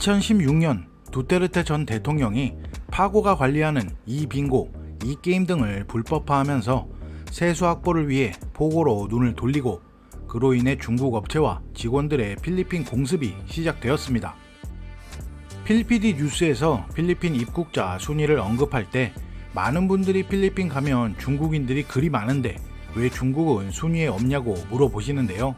2016년 두테르테 전 대통령이 파고가 관리하는 이빙고, 이게임 등을 불법화하면서 세수 확보를 위해 포고로 눈을 돌리고 그로 인해 중국 업체와 직원들의 필리핀 공습이 시작되었습니다. 필리피디 뉴스에서 필리핀 입국자 순위를 언급할 때 많은 분들이 필리핀 가면 중국인들이 그리 많은데 왜 중국은 순위에 없냐고 물어보시는데요.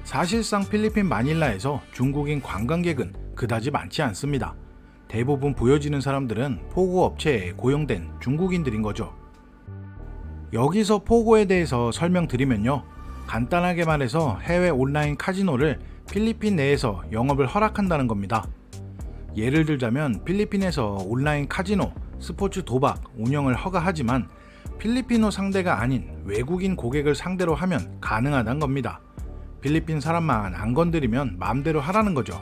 사실상 필리핀 마닐라에서 중국인 관광객은 그다지 많지 않습니다. 대부분 보여지는 사람들은 포고 업체에 고용된 중국인들인 거죠. 여기서 포고에 대해서 설명드리면요. 간단하게 말해서 해외 온라인 카지노를 필리핀 내에서 영업을 허락한다는 겁니다. 예를 들자면 필리핀에서 온라인 카지노, 스포츠 도박 운영을 허가하지만 필리핀어 상대가 아닌 외국인 고객을 상대로 하면 가능하다는 겁니다. 필리핀 사람만 안 건드리면 마음대로 하라는 거죠.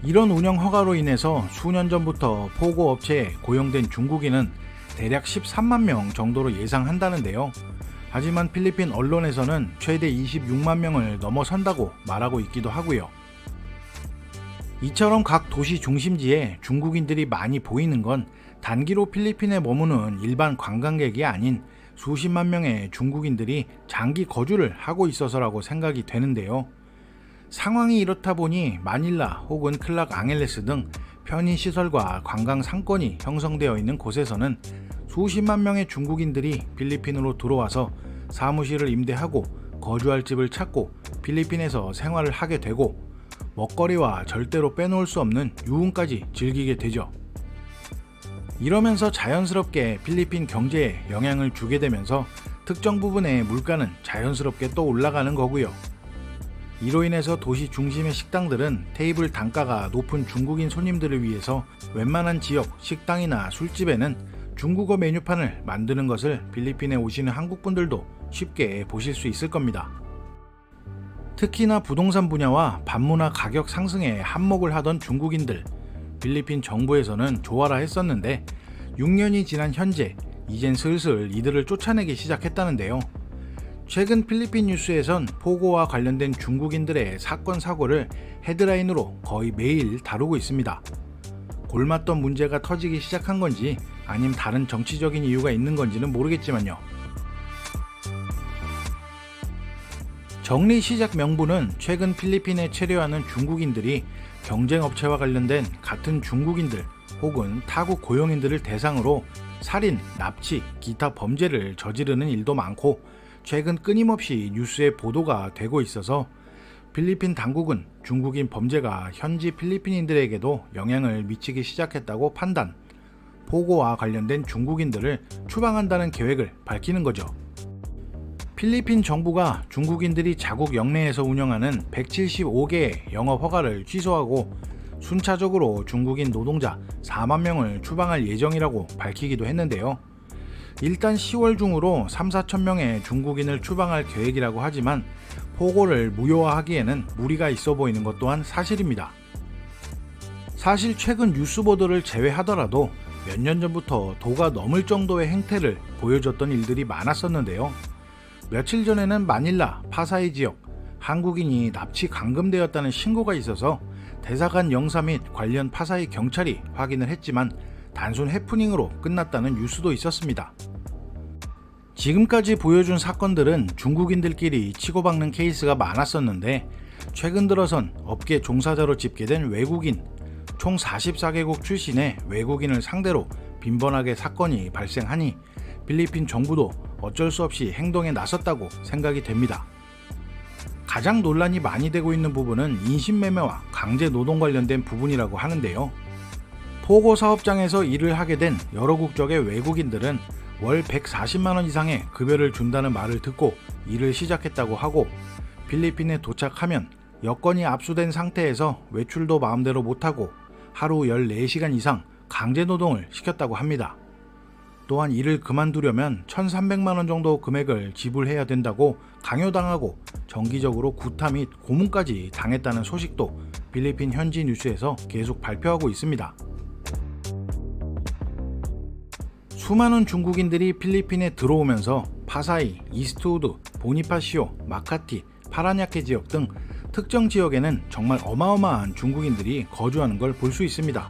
이런 운영 허가로 인해서 수년 전부터 포고 업체에 고용된 중국인은 대략 13만 명 정도로 예상한다는데요. 하지만 필리핀 언론에서는 최대 26만 명을 넘어선다고 말하고 있기도 하고요. 이처럼 각 도시 중심지에 중국인들이 많이 보이는 건 단기로 필리핀에 머무는 일반 관광객이 아닌 수십만 명의 중국인들이 장기 거주를 하고 있어서라고 생각이 되는데요. 상황이 이렇다 보니 마닐라 혹은 클락 앙헬레스 등 편의시설과 관광 상권이 형성되어 있는 곳에서는 수십만 명의 중국인들이 필리핀으로 들어와서 사무실을 임대하고 거주할 집을 찾고 필리핀에서 생활을 하게 되고 먹거리와 절대로 빼놓을 수 없는 유흥까지 즐기게 되죠. 이러면서 자연스럽게 필리핀 경제에 영향을 주게 되면서 특정 부분의 물가는 자연스럽게 또 올라가는 거고요. 이로 인해서 도시 중심의 식당들은 테이블 단가가 높은 중국인 손님들을 위해서 웬만한 지역 식당이나 술집에는 중국어 메뉴판을 만드는 것을 필리핀에 오시는 한국분들도 쉽게 보실 수 있을 겁니다. 특히나 부동산 분야와 반문화 가격 상승에 한몫을 하던 중국인들, 필리핀 정부에서는 좋아라 했었는데 6년이 지난 현재 이젠 슬슬 이들을 쫓아내기 시작했다는데요. 최근 필리핀 뉴스에선 포고와 관련된 중국인들의 사건 사고를 헤드라인으로 거의 매일 다루고 있습니다. 골맞던 문제가 터지기 시작한 건지 아님 다른 정치적인 이유가 있는 건지는 모르겠지만요. 정리 시작 명분은 최근 필리핀에 체류하는 중국인들이 경쟁업체와 관련된 같은 중국인들 혹은 타국 고용인들을 대상으로 살인, 납치, 기타 범죄를 저지르는 일도 많고 최근 끊임없이 뉴스에 보도가 되고 있어서 필리핀 당국은 중국인 범죄가 현지 필리핀인들에게도 영향을 미치기 시작했다고 판단, 포고와 관련된 중국인들을 추방한다는 계획을 밝히는 거죠. 필리핀 정부가 중국인들이 자국 영내에서 운영하는 175개의 영업 허가를 취소하고 순차적으로 중국인 노동자 4만 명을 추방할 예정이라고 밝히기도 했는데요. 일단 10월 중으로 3, 4천 명의 중국인을 추방할 계획이라고 하지만 포고를 무효화하기에는 무리가 있어 보이는 것 또한 사실입니다. 사실 최근 뉴스 보도를 제외하더라도 몇 년 전부터 도가 넘을 정도의 행태를 보여줬던 일들이 많았었는데요. 며칠 전에는 마닐라, 파사이 지역 한국인이 납치 감금되었다는 신고가 있어서 대사관 영사 및 관련 파사이 경찰이 확인을 했지만 단순 해프닝으로 끝났다는 뉴스도 있었습니다. 지금까지 보여준 사건들은 중국인들끼리 치고받는 케이스가 많았었는데 최근 들어선 업계 종사자로 집계된 외국인 총 44개국 출신의 외국인을 상대로 빈번하게 사건이 발생하니 필리핀 정부도 어쩔 수 없이 행동에 나섰다고 생각이 됩니다. 가장 논란이 많이 되고 있는 부분은 인신매매와 강제노동 관련된 부분이라고 하는데요. 포고 사업장에서 일을 하게 된 여러 국적의 외국인들은 월 140만원 이상의 급여를 준다는 말을 듣고 일을 시작했다고 하고 필리핀에 도착하면 여권이 압수된 상태에서 외출도 마음대로 못하고 하루 14시간 이상 강제노동을 시켰다고 합니다. 또한 일을 그만두려면 1,300만원 정도 금액을 지불해야 된다고 강요당하고 정기적으로 구타 및 고문까지 당했다는 소식도 필리핀 현지 뉴스에서 계속 발표하고 있습니다. 수많은 중국인들이 필리핀에 들어오면서 파사이, 이스트우드, 보니파시오, 마카티, 파라냐케 지역 등 특정 지역에는 정말 어마어마한 중국인들이 거주하는 걸 볼 수 있습니다.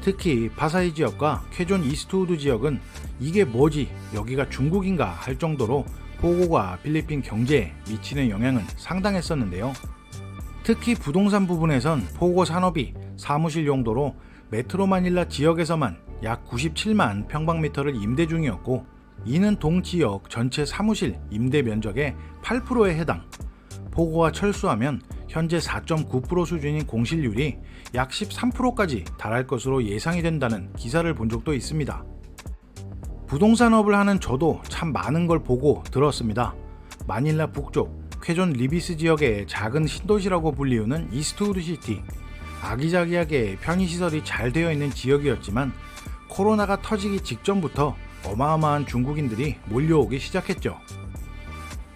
특히 파사이 지역과 쾌존 이스트우드 지역은 이게 뭐지, 여기가 중국인가 할 정도로 포고가 필리핀 경제에 미치는 영향은 상당했었는데요. 특히 부동산 부분에선 포고 산업이 사무실 용도로 메트로 마닐라 지역에서만 약 97만 평방미터를 임대 중이었고, 이는 동지역 전체 사무실 임대 면적의 8%에 해당. 포고가 철수하면 현재 4.9% 수준인 공실률이 약 13%까지 달할 것으로 예상이 된다는 기사를 본 적도 있습니다. 부동산업을 하는 저도 참 많은 걸 보고 들었습니다. 마닐라 북쪽 쾌존 리비스 지역의 작은 신도시라고 불리우는 이스트우드 시티, 아기자기하게 편의시설이 잘 되어 있는 지역이었지만 코로나가 터지기 직전부터 어마어마한 중국인들이 몰려오기 시작했죠.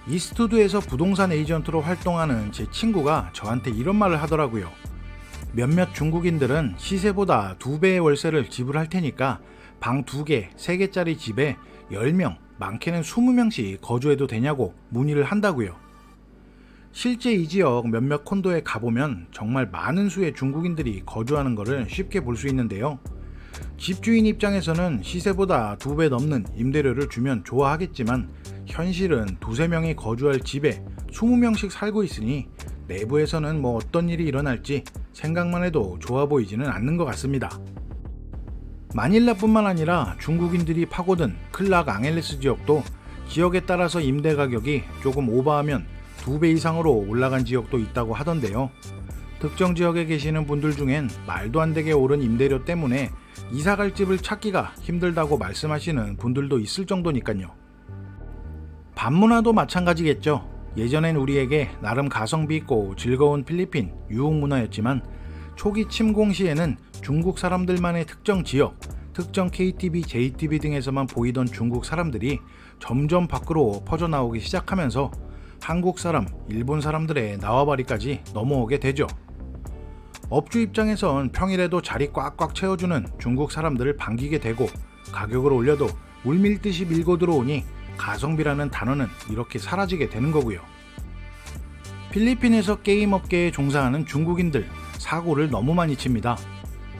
이스트우드에서 부동산 에이전트로 활동하는 제 친구가 저한테 이런 말을 하더라고요. 몇몇 중국인들은 시세보다 2배의 월세를 지불할 테니까 방 2개, 3개짜리 집에 10명, 많게는 20명씩 거주해도 되냐고 문의를 한다고요. 실제 이 지역 몇몇 콘도에 가보면 정말 많은 수의 중국인들이 거주하는 것을 쉽게 볼 수 있는데요. 집주인 입장에서는 시세보다 2배 넘는 임대료를 주면 좋아하겠지만 현실은 2~3명이 거주할 집에 20명씩 살고 있으니 내부에서는 어떤 일이 일어날지 생각만 해도 좋아 보이지는 않는 것 같습니다. 마닐라뿐만 아니라 중국인들이 파고든 클락 앙헬레스 지역도 지역에 따라서 임대 가격이 조금 오버하면 2배 이상으로 올라간 지역도 있다고 하던데요. 특정 지역에 계시는 분들 중엔 말도 안 되게 오른 임대료 때문에 이사갈 집을 찾기가 힘들다고 말씀하시는 분들도 있을 정도니까요. 밤문화도 마찬가지겠죠. 예전엔 우리에게 나름 가성비 있고 즐거운 필리핀 유흥 문화였지만 초기 침공 시에는 중국 사람들만의 특정 지역, 특정 KTV, JTV 등에서만 보이던 중국 사람들이 점점 밖으로 퍼져나오기 시작하면서 한국 사람, 일본 사람들의縄張리까지 넘어오게 되죠. 업주 입장에선 평일에도 자리 꽉꽉 채워주는 중국 사람들을 반기게 되고 가격을 올려도 물밀듯이 밀고 들어오니 가성비라는 단어는 이렇게 사라지게 되는 거고요. 필리핀에서 게임 업계에 종사하는 중국인들 사고를 너무 많이 칩니다.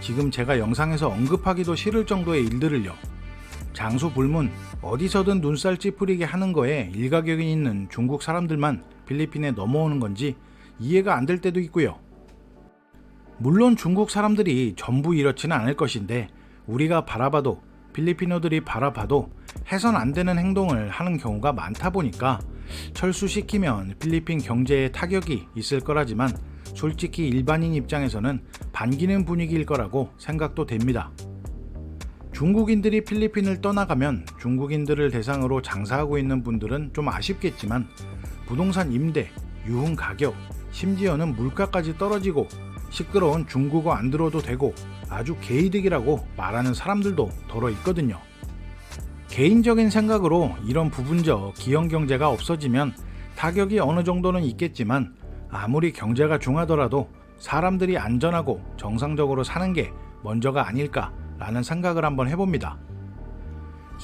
지금 제가 영상에서 언급하기도 싫을 정도의 일들을요. 장소 불문, 어디서든 눈살 찌푸리게 하는 거에 일가견이 있는 중국 사람들만 필리핀에 넘어오는 건지 이해가 안 될 때도 있고요. 물론 중국 사람들이 전부 이렇지는 않을 것인데 우리가 바라봐도, 필리핀어들이 바라봐도 해선 안 되는 행동을 하는 경우가 많다 보니까 철수시키면 필리핀 경제에 타격이 있을 거라지만 솔직히 일반인 입장에서는 반기는 분위기일 거라고 생각도 됩니다. 중국인들이 필리핀을 떠나가면 중국인들을 대상으로 장사하고 있는 분들은 좀 아쉽겠지만 부동산 임대, 유흥 가격, 심지어는 물가까지 떨어지고 시끄러운 중국어 안 들어도 되고 아주 개이득이라고 말하는 사람들도 더러 있거든요. 개인적인 생각으로 이런 부분적 기형 경제가 없어지면 타격이 어느 정도는 있겠지만 아무리 경제가 중하더라도 사람들이 안전하고 정상적으로 사는 게 먼저가 아닐까라는 생각을 한번 해봅니다.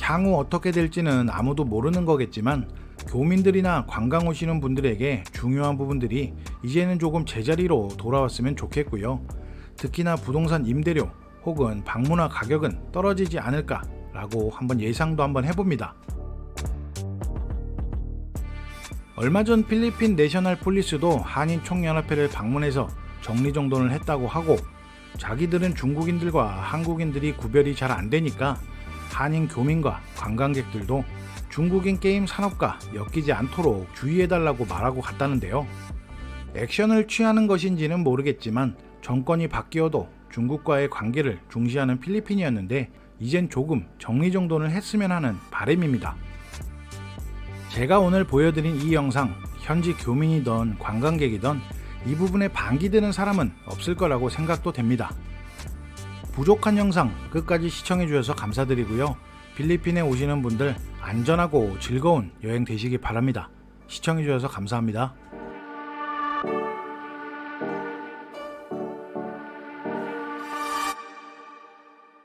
향후 어떻게 될지는 아무도 모르는 거겠지만 교민들이나 관광 오시는 분들에게 중요한 부분들이 이제는 조금 제자리로 돌아왔으면 좋겠고요. 특히나 부동산 임대료 혹은 방문화 가격은 떨어지지 않을까라고 한번 예상도 한번 해봅니다. 얼마 전 필리핀 내셔널 폴리스도 한인 총연합회를 방문해서 정리정돈을 했다고 하고, 자기들은 중국인들과 한국인들이 구별이 잘 안 되니까 한인 교민과 관광객들도 중국인 게임 산업과 엮이지 않도록 주의해달라고 말하고 갔다는데요. 액션을 취하는 것인지는 모르겠지만 정권이 바뀌어도 중국과의 관계를 중시하는 필리핀이었는데 이젠 조금 정리정돈을 했으면 하는 바람입니다. 제가 오늘 보여드린 이 영상, 현지 교민이든 관광객이든 이 부분에 반기드는 사람은 없을 거라고 생각도 됩니다. 부족한 영상 끝까지 시청해주셔서 감사드리고요. 필리핀에 오시는 분들 안전하고 즐거운 여행 되시기 바랍니다. 시청해주셔서 감사합니다.